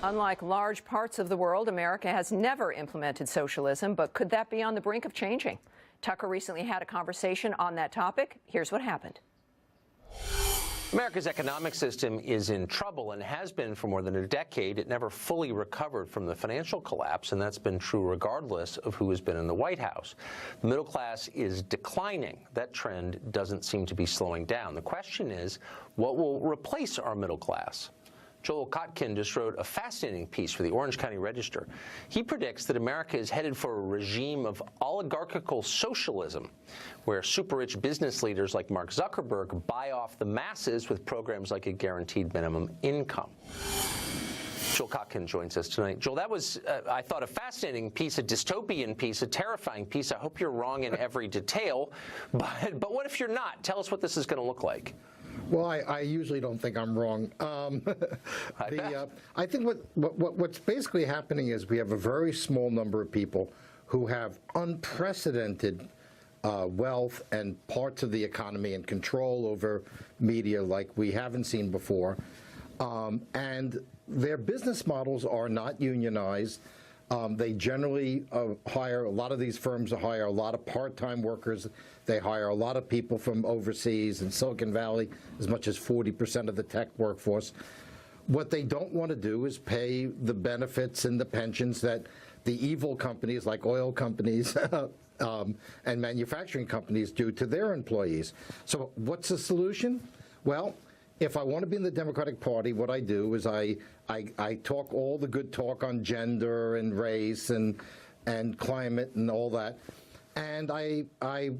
Unlike large parts of the world, America has never implemented socialism, but could that be on the brink of changing? Tucker recently had a conversation on that topic. Here's what happened. America's economic system is in trouble and has been for more than a decade. It never fully recovered from the financial collapse, and that's been true regardless of who has been in the White House. The middle class is declining. That trend doesn't seem to be slowing down. The question is, what will replace our middle class? Joel Kotkin just wrote a fascinating piece for the Orange County Register. He predicts that America is headed for a regime of oligarchical socialism, where super-rich business leaders like Mark Zuckerberg buy off the masses with programs like a guaranteed minimum income. Joel Kotkin joins us tonight. Joel, that was, I thought, a fascinating piece, a dystopian piece, a terrifying piece. I hope you're wrong in every detail, but what if you're not? Tell us what this is going to look like. Well, I usually don't think I'm wrong. I think what's basically happening is we have a very small number of people who have unprecedented wealth and parts of the economy and control over media like we haven't seen before. And their business models are not unionized. They generally hire, a lot of these firms hire a lot of part-time workers. They hire a lot of people from overseas in Silicon Valley, as much as 40% of the tech workforce. What they don't want to do is pay the benefits and the pensions that the evil companies like oil companies and manufacturing companies do to their employees. So what's the solution? Well, if I want to be in the Democratic Party, what I do is I talk all the good talk on gender and race and climate and all that, and I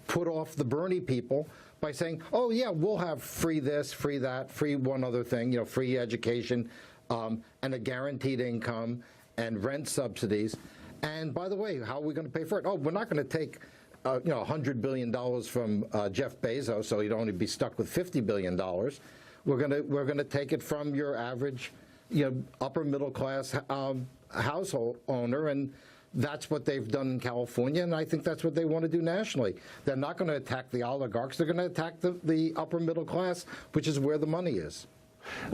put off the Bernie people by saying, oh yeah, we'll have free this, free that, free one other thing, you know, free education, and a guaranteed income and rent subsidies. And by the way, how are we going to pay for it? Oh, we're not going to take $100 billion from Jeff Bezos, so you'd only be stuck with $50 billion. We're gonna take it from your average, upper middle class household owner, and that's what they've done in California, and I think that's what they want to do nationally. They're not going to attack the oligarchs. They're going to attack the upper middle class, which is where the money is.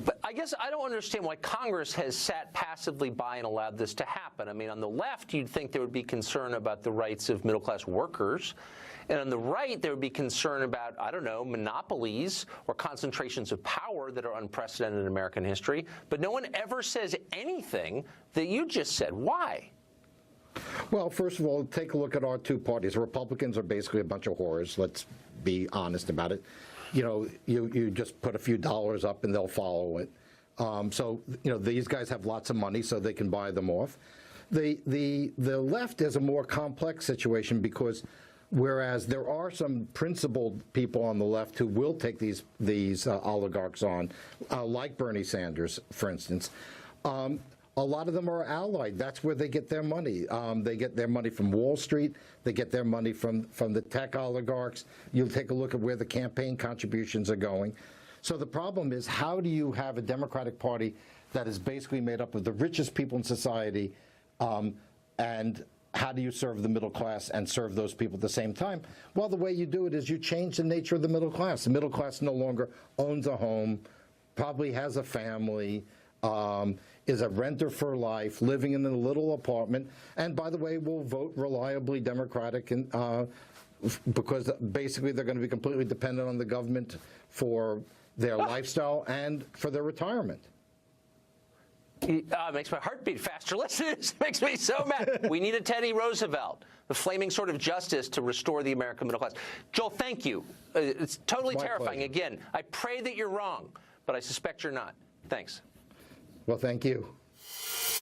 But I guess I don't understand why Congress has sat passively by and allowed this to happen. I mean, on the left, you'd think there would be concern about the rights of middle-class workers. And on the right, there would be concern about, I don't know, monopolies or concentrations of power that are unprecedented in American history. But no one ever says anything that you just said. Why? Well, first of all, take a look at our two parties. The Republicans are basically a bunch of whores. Let's be honest about it. You just put a few dollars up and they'll follow it. So these guys have lots of money, so they can buy them off. The left is a more complex situation because whereas there are some principled people on the left who will take these oligarchs on, like Bernie Sanders, for instance, a lot of them are allied. That's where they get their money. They get their money from Wall Street. They get their money from the tech oligarchs. You'll take a look at where the campaign contributions are going. So the problem is, how do you have a Democratic Party that is basically made up of the richest people in society, and how do you serve the middle class and serve those people at the same time? Well, the way you do it is you change the nature of the middle class. The middle class no longer owns a home, probably has a family, is a renter for life, living in a little apartment, and by the way, will vote reliably Democratic, and, because basically they're going to be completely dependent on the government for their lifestyle and for their retirement. It makes my heart beat faster. Listen, this makes me so mad. We need a Teddy Roosevelt, the flaming sword of justice to restore the American middle class. Joel, thank you. It's totally terrifying. Pleasure. Again, I pray that you're wrong, but I suspect you're not. Thanks. Well, thank you.